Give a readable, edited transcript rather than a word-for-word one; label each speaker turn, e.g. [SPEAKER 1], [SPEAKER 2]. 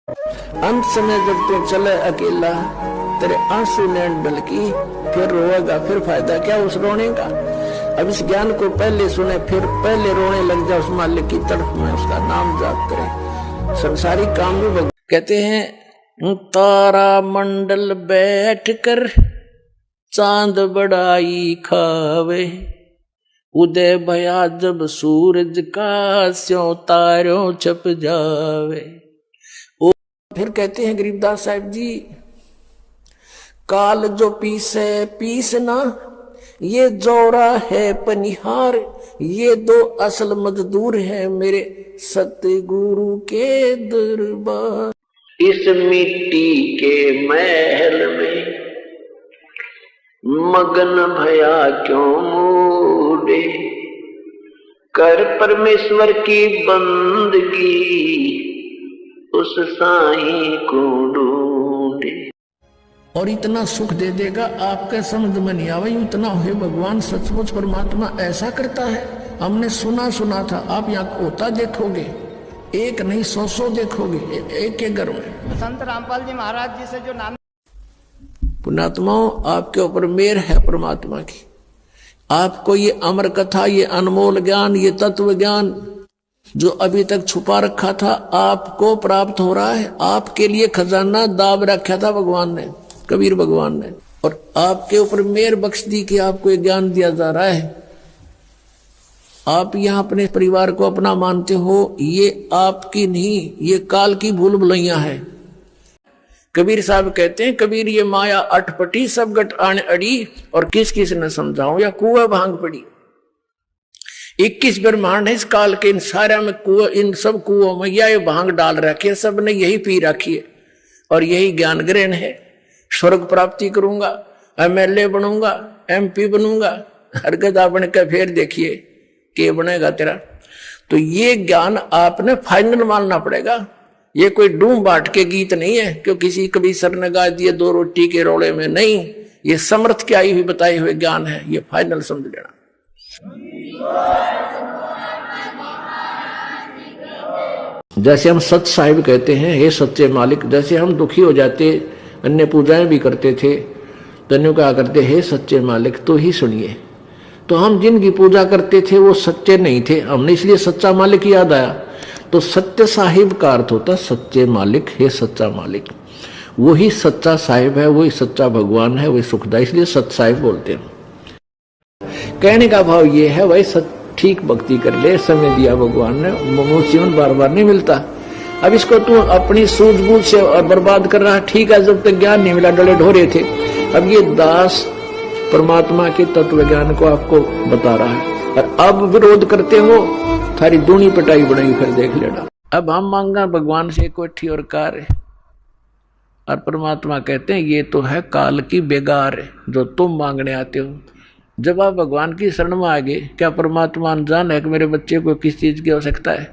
[SPEAKER 1] अंत समय जब तू चले अकेला, तेरे आंसू नैन ढलकी, फिर रोएगा, फिर फायदा क्या उस रोने का। अब इस ज्ञान को पहले सुने, फिर पहले रोने लग जा उस मालिक की तरफ में, उसका नाम जाप करे। संसारिक काम भी कहते हैं तारा मंडल बैठ कर चांद बड़ाई खावे, उदय भया जब सूरज का स्यों तारों छप जावे। फिर कहते हैं गरीबदास साहिब जी, काल जो पीसे पीस ना, ये जोरा है पनिहार, ये दो असल मजदूर है मेरे सतगुरु के दरबार। इस मिट्टी के महल में मगन भया क्यों मूडे, कर परमेश्वर की बंदगी उस साईं को ढूंढे। और इतना सुख दे देगा आपके समझ में नहीं आवे, इतना है भगवान सचमुच परमात्मा ऐसा करता है। हमने सुना था, आप यहाँ होता देखोगे, एक नहीं 100 देखोगे एक के घर में।
[SPEAKER 2] संत रामपाल जी महाराज जी से जो नाम,
[SPEAKER 1] पुण्यात्माओं आपके ऊपर मेहर है परमात्मा की। आपको ये अमर कथा, ये अनमोल ज्ञान, ये तत्व ज्ञान जो अभी तक छुपा रखा था आपको प्राप्त हो रहा है। आपके लिए खजाना दाब रखा था भगवान ने, कबीर भगवान ने, और आपके ऊपर मेहर बख्श दी कि आपको ये ज्ञान दिया जा रहा है। आप यहाँ अपने परिवार को अपना मानते हो, ये आपकी नहीं, ये काल की भूल भुलैया है। कबीर साहब कहते हैं, कबीर ये माया अटपटी सब गट आने अड़ी, और किस किस ने समझाऊं या कुआ भांग पड़ी। 21 ब्रह्मांड है इस काल के, इन सारा में कुआ, इन सब कुओं में ये भांग डाल रखी है, सब ने यही पी रखी है, और यही ज्ञान ग्रहण है। स्वर्ग प्राप्ति करूंगा, MLA बनूंगा, MP बनूंगा, हरकत बन के फिर देखिए के बनेगा तेरा। तो ये ज्ञान आपने फाइनल मानना पड़ेगा। ये कोई डूम बाट के गीत नहीं है, क्यों किसी कभी सर ने गा दिए 2 रोटी के रोले में, नहीं, ये समर्थ की आई हुई बताए हुए ज्ञान है, ये फाइनल समझ लेना। जैसे हम सच साहिब कहते हैं, हे सच्चे मालिक, जैसे हम दुखी हो जाते, अन्य पूजाएं भी करते थे, तन्यों कहा करते, हे सच्चे मालिक तो ही सुनिए। तो हम जिनकी पूजा करते थे वो सच्चे नहीं थे, हमने इसलिए सच्चा मालिक याद आया। तो सत्य साहिब का अर्थ होता सच्चे मालिक, हे सच्चा मालिक। वही सच्चा साहिब है, वही सच्चा भगवान है, वही सुखदाई, इसलिए सच साहिब बोलते हैं। कहने का भाव ये है, भाई ठीक भक्ति कर ले, समय दिया भगवान ने, जीवन बार बार नहीं मिलता। अब इसको तू अपनी सूझबूझ से और बर्बाद कर रहा है, ठीक है, जब तक ज्ञान नहीं मिला डले ढोरे थे। अब ये दास परमात्मा के तत्व ज्ञान को आपको बता रहा है, और अब विरोध करते हो, थारी दूनी पटाई बनाई, फिर देख लेना। अब हम मांगा भगवान से कोठी और कार, और परमात्मा कहते हैं ये तो है काल की बेगार जो तुम मांगने आते हो। जब आप भगवान की शरण में आ गए, क्या परमात्मा अनजान है कि मेरे बच्चे को किस चीज की आवश्यकता है?